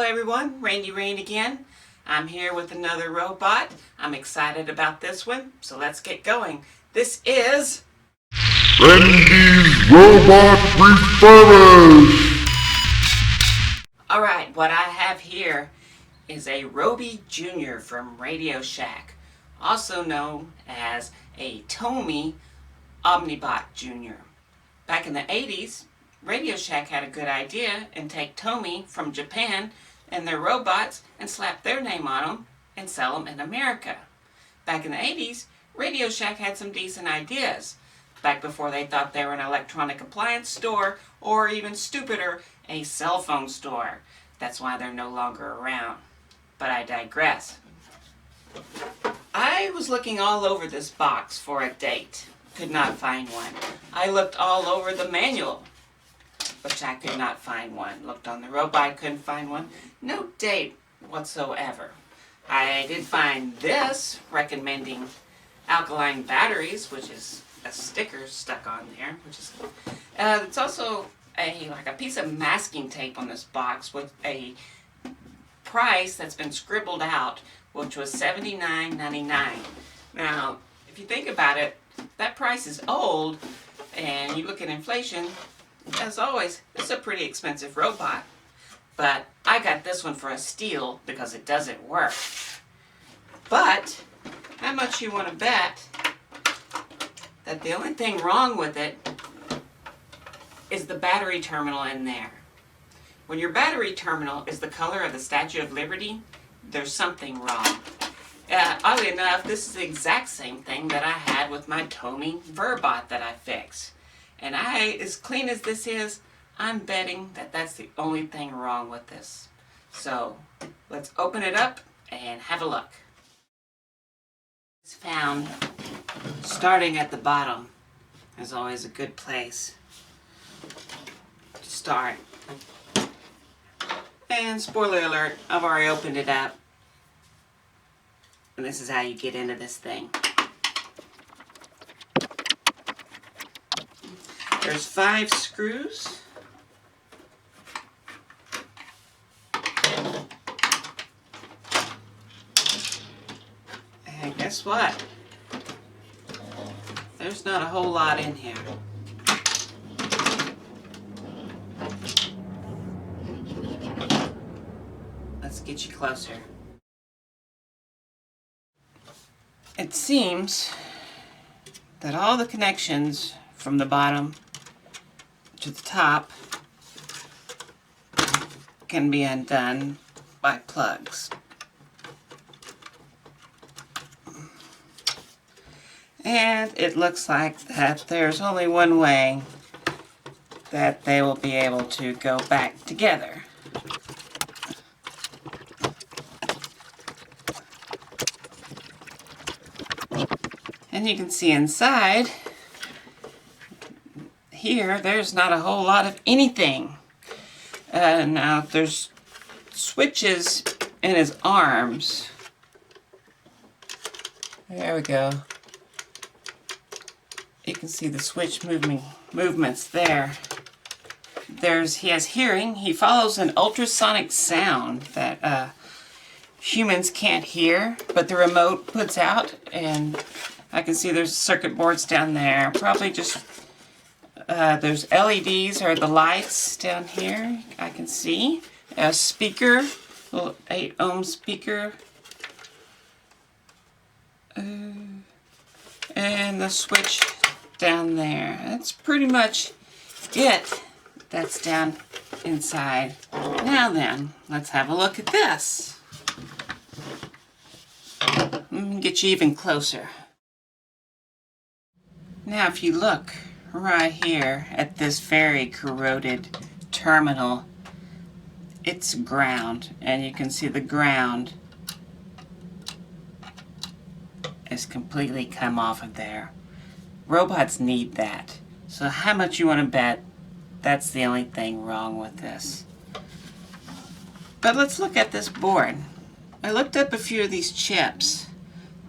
everyone, Randi again. I'm here with another robot. I'm excited about this one, so let's get going. This is Randi's Robot Refurbish! Alright, what I have here is a Robie Jr. from Radio Shack, also known as a Tomy Omnibot Jr. Back in the 80s, Radio Shack had a good idea and take Tomy from Japan and their robots and slap their name on them and sell them in America. Back in the 80s, Radio Shack had some decent ideas. Back before they thought they were an electronic appliance store, or even stupider, a cell phone store. That's why they're no longer around. But I digress. I was looking all over this box for a date. Could not find one. I looked all over the manual, which I could not find one. Looked on the robot, couldn't find one. No date whatsoever. I did find this recommending alkaline batteries, which is a sticker stuck on there, which is it's also like a piece of masking tape on this box with a price that's been scribbled out, which was $79.99. Now, if you think about it, that price is old, and you look at inflation, as always, it's a pretty expensive robot. But I got this one for a steal because it doesn't work. But how much you want to bet that the only thing wrong with it is the battery terminal in there? When your battery terminal is the color of the Statue of Liberty, there's something wrong. Oddly enough, this is the exact same thing that I had with my Tomy Verbot that I fixed. And as clean as this is, I'm betting that that's the only thing wrong with this. So, let's open it up and have a look. It's found starting at the bottom is always a good place to start. And spoiler alert, I've already opened it up. And this is how you get into this thing. There's 5 screws. And guess what? There's not a whole lot in here. Let's get you closer. It seems that all the connections from the bottom to the top can be undone by plugs. And it looks like that there's only one way that they will be able to go back together. And you can see inside here, there's not a whole lot of anything. Now, there's switches in his arms. There we go. You can see the switch movements there. He has hearing. He follows an ultrasonic sound that humans can't hear, but the remote puts out, and I can see there's circuit boards down there. Probably just there's LEDs or the lights down here. I can see a speaker, little 8-ohm speaker, and the switch down there. That's pretty much it that's down inside. Now then, let's have a look at this. Get you even closer. Now if you look right here at this very corroded terminal, it's ground, and you can see the ground is completely come off of there. Robots need that. So how much you want to bet that's the only thing wrong with this? But let's look at this board. I looked up a few of these chips.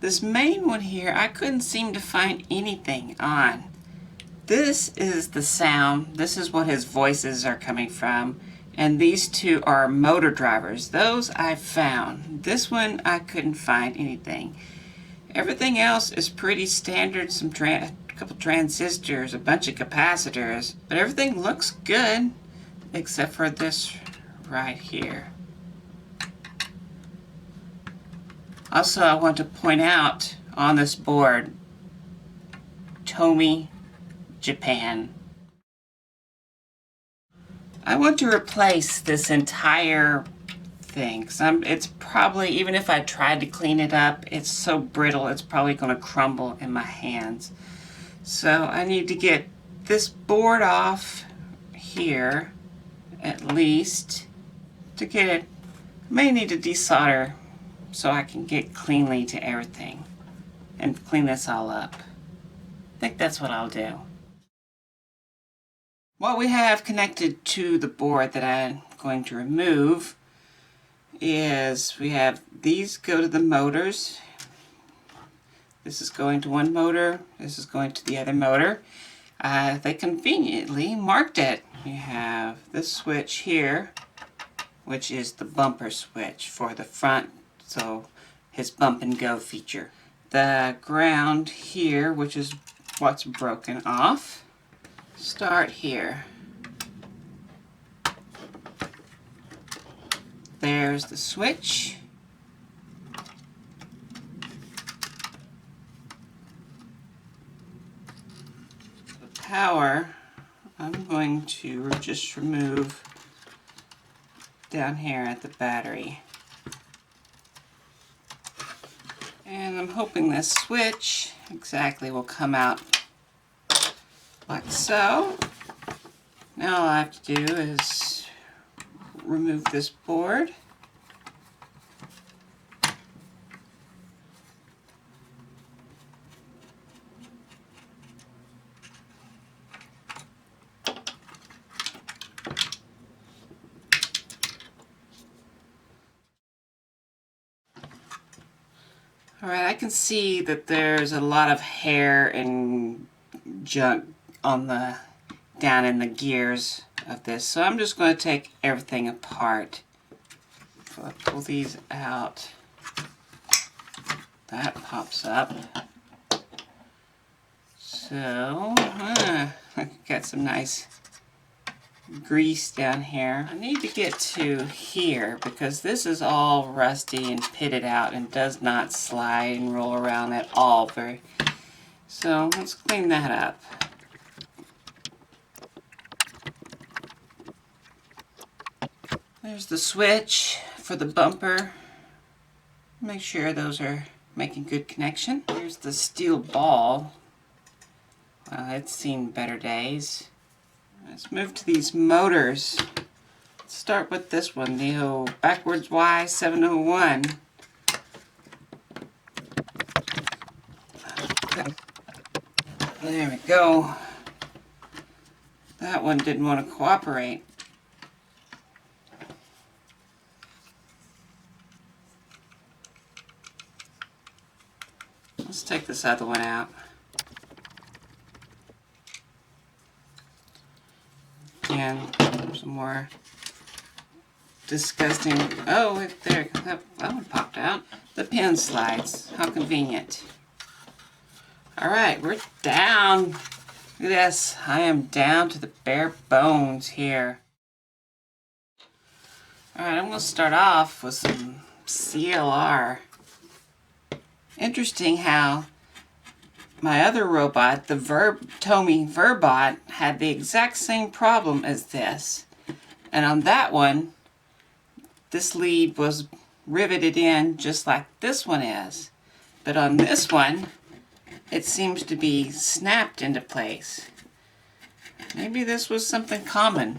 This main one here, I couldn't seem to find anything on. This is the sound. This is what his voices are coming from. And these two are motor drivers. Those I found. This one I couldn't find anything. Everything else is pretty standard. A couple transistors, a bunch of capacitors, but everything looks good except for this right here. Also, I want to point out on this board, Tomy, Japan. I want to replace this entire thing, because it's probably, even if I tried to clean it up, it's so brittle it's probably going to crumble in my hands. So I need to get this board off here, at least, to get it. I may need to desolder so I can get cleanly to everything and clean this all up. I think that's what I'll do. What we have connected to the board that I'm going to remove is we have these go to the motors. This is going to one motor, this is going to the other motor. They conveniently marked it. You have this switch here, which is the bumper switch for the front, so his bump and go feature. The ground here, which is what's broken off. Start here. There's the switch. The power, I'm going to just remove down here at the battery. And I'm hoping this switch exactly will come out like so. Now all I have to do is remove this board. Alright, I can see that there's a lot of hair and junk on the down in the gears of this, so I'm just going to take everything apart. So I pull these out. That pops up. So got some nice grease down here. I need to get to here because this is all rusty and pitted out and does not slide and roll around at all. So let's clean that up. There's the switch for the bumper. Make sure those are making good connection. Here's the steel ball. Well, it's seen better days. Let's move to these motors. Let's start with this one, the old backwards Y701. Okay. There we go. That one didn't want to cooperate. Let's take this other one out. And some more disgusting. Oh, there, that one popped out. The pin slides. How convenient. Alright, we're down. Look at this. I am down to the bare bones here. Alright, I'm going to start off with some CLR. Interesting how my other robot, the Tomy Verbot, had the exact same problem as this. And on that one, this lead was riveted in just like this one is. But on this one, it seems to be snapped into place. Maybe this was something common.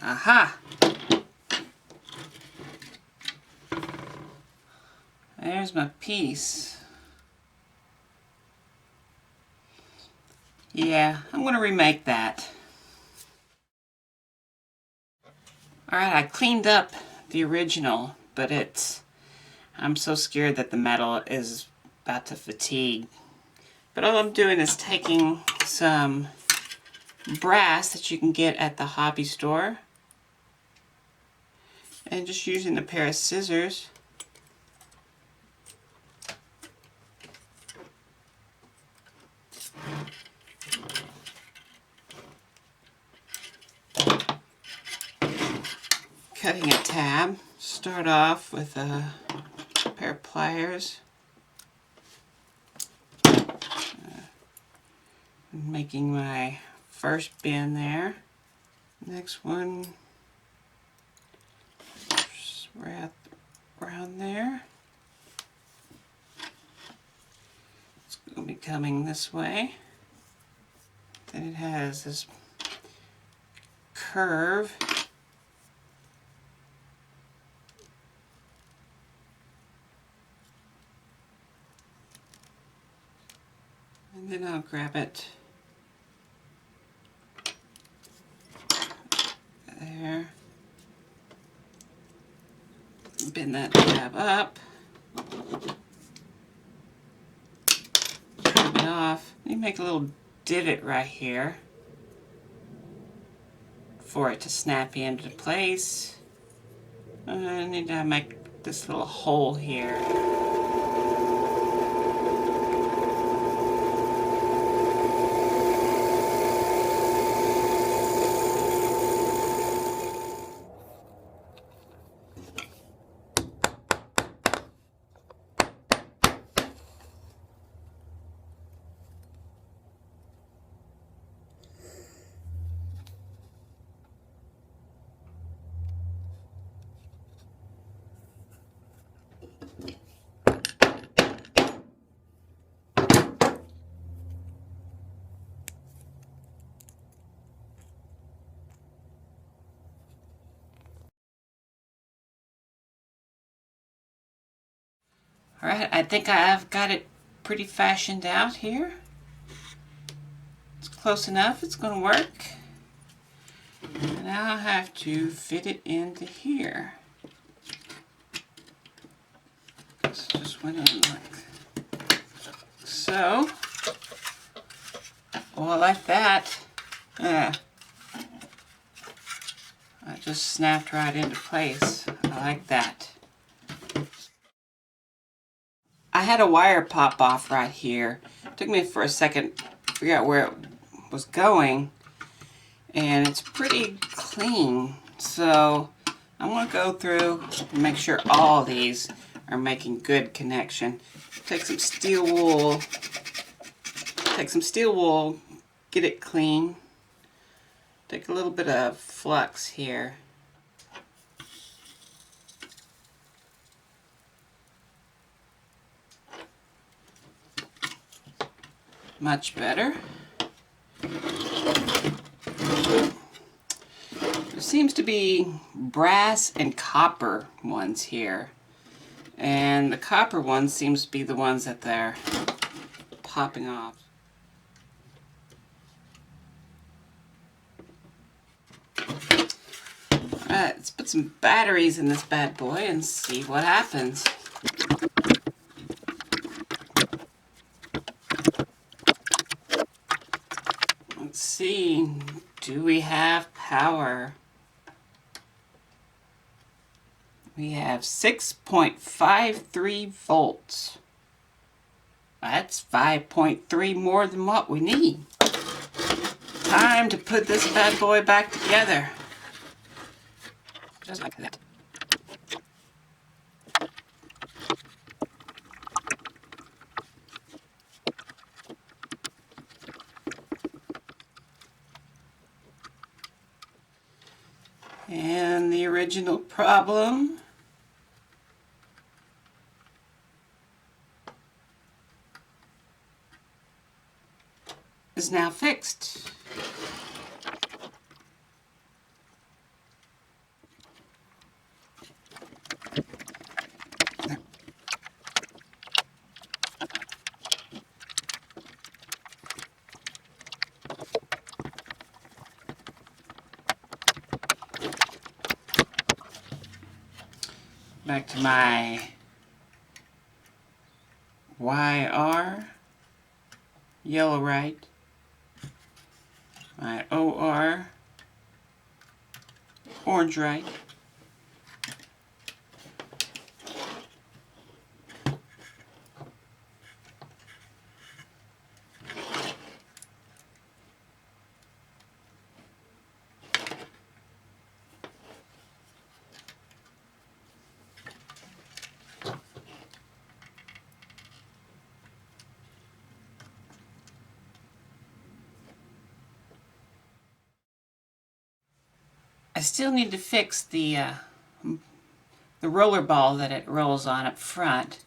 Aha! There's my piece. Yeah, I'm going to remake that. Alright, I cleaned up the original, but I'm so scared that the metal is about to fatigue. But all I'm doing is taking some brass that you can get at the hobby store and just using a pair of scissors cutting a tab. Start off with a pair of pliers, making my first bend there. Next one, just wrap around there. It's going to be coming this way. Then it has this curve. And then I'll grab it there, bend that tab up, trim it off. You make a little divot right here for it to snap into place. I need to make this little hole here. Alright, I think I've got it pretty fashioned out here. It's close enough, it's going to work. And now I have to fit it into here. This just went in like so. Well, like that. I just snapped right into place. I like that. I had a wire pop off right here. It took me for a second to figure out where it was going, and it's pretty clean. So I'm going to go through and make sure all these are making good connection. Take some steel wool, get it clean. Take a little bit of flux here. Much better. There seems to be brass and copper ones here. And the copper ones seems to be the ones that they're popping off. Alright, let's put some batteries in this bad boy and see what happens. Let's see, do we have power? We have 6.53 volts. That's 5.3 more than what we need. Time to put this bad boy back together. Just like that. And the original problem is now fixed. Back to my YR, yellow right, my OR, orange right, I still need to fix the roller ball that it rolls on up front,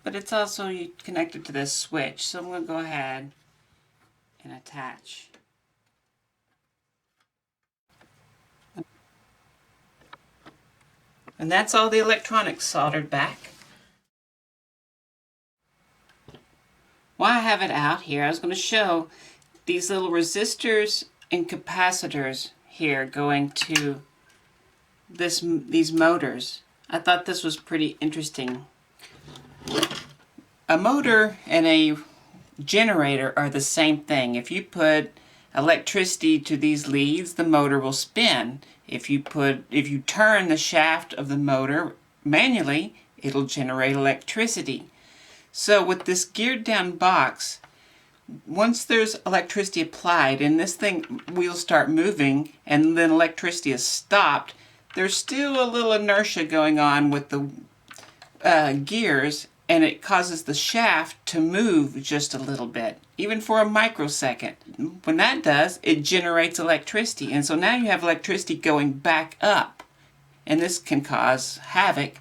but it's also connected to this switch, so I'm going to go ahead and attach. And that's all the electronics soldered back. While I have it out here, I was going to show these little resistors and capacitors here going to these motors. I thought this was pretty interesting. A motor and a generator are the same thing. If you put electricity to these leads, the motor will spin. If you turn the shaft of the motor manually, it'll generate electricity. So with this geared down box, once there's electricity applied and this thing will start moving and then electricity is stopped, there's still a little inertia going on with the gears, and it causes the shaft to move just a little bit, even for a microsecond. When that does, it generates electricity, and so now you have electricity going back up, and this can cause havoc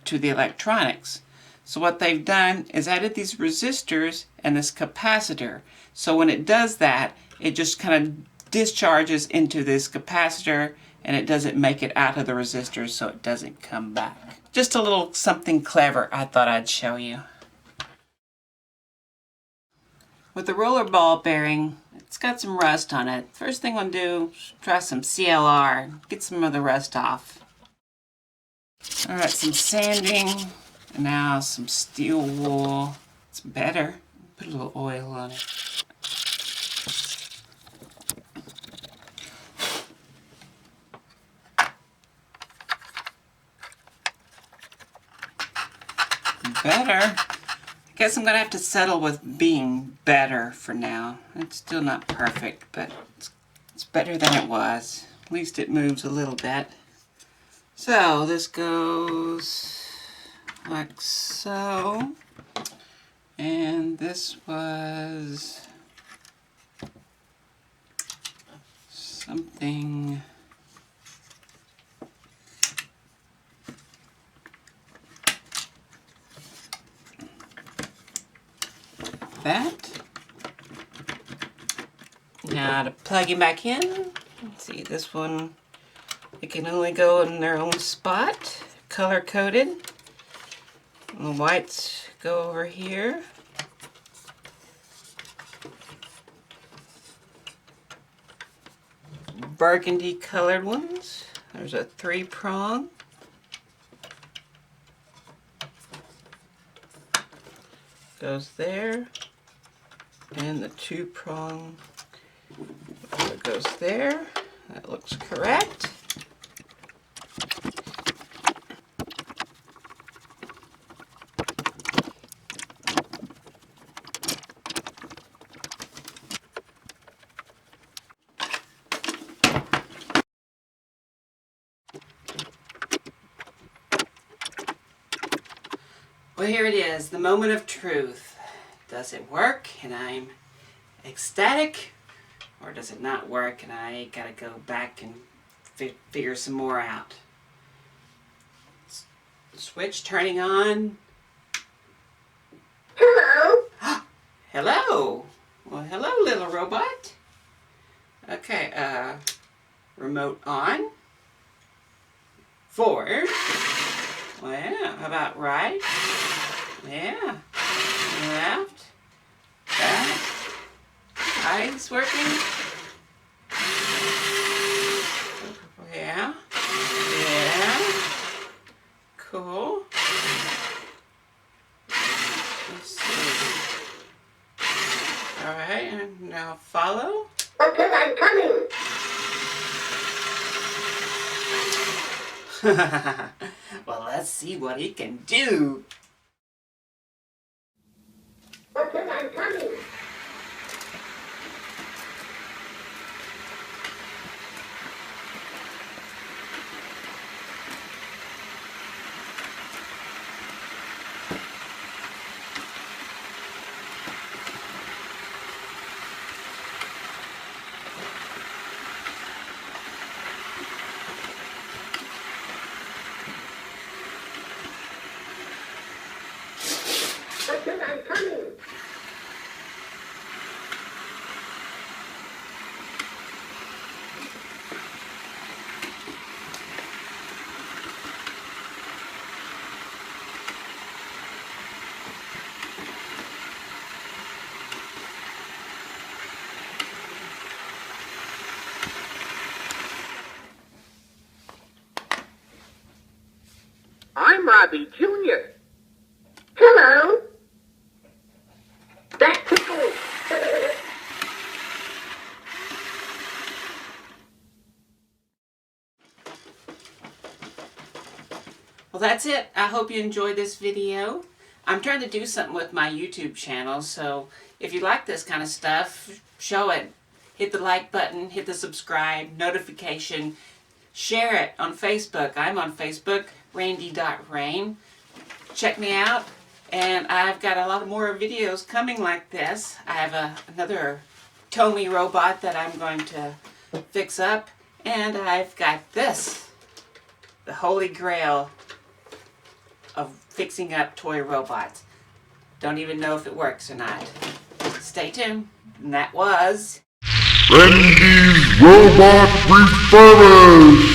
to the electronics. So what they've done is added these resistors and this capacitor. So when it does that, it just kind of discharges into this capacitor and it doesn't make it out of the resistors, so it doesn't come back. Just a little something clever I thought I'd show you. With the roller ball bearing, it's got some rust on it. First thing I'm going to do is try some CLR, get some of the rust off. Alright, some sanding. And now some steel wool. It's better. Put a little oil on it. Better. I guess I'm going to have to settle with being better for now. It's still not perfect, but it's better than it was. At least it moves a little bit. So this goes like so, and this was something that. Now to plug it back in, let's see, this one, it can only go in their own spot, color coded. The whites go over here. Burgundy colored ones. There's a 3-prong. Goes there. And the 2-prong goes there. That looks correct. Well, here it is, the moment of truth. Does it work and I'm ecstatic, or does it not work and I gotta go back and figure some more out? Switch turning on. Hello. Hello. Well, hello, little robot. Okay, remote on. Forward. Well, yeah, how about right? Yeah. Left. Back. Eyes working. Yeah. Yeah. Cool. follow? Okay, I'm coming. Well, let's see what he can do. Okay, I'm coming. Okay, I'm coming. I'm Robbie Jr. Hello. That tickles. Well, that's it. I hope you enjoyed this video. I'm trying to do something with my YouTube channel, so if you like this kind of stuff, show it. Hit the like button, hit the subscribe, notification, share it on Facebook. I'm on Facebook, Randi.Rain. Check me out, and I've got a lot more videos coming like this. I have another Tomy robot that I'm going to fix up, and I've got this, the holy grail of fixing up toy robots. Don't even know if it works or not. Stay tuned. And that was Randy's Robot Refurbish.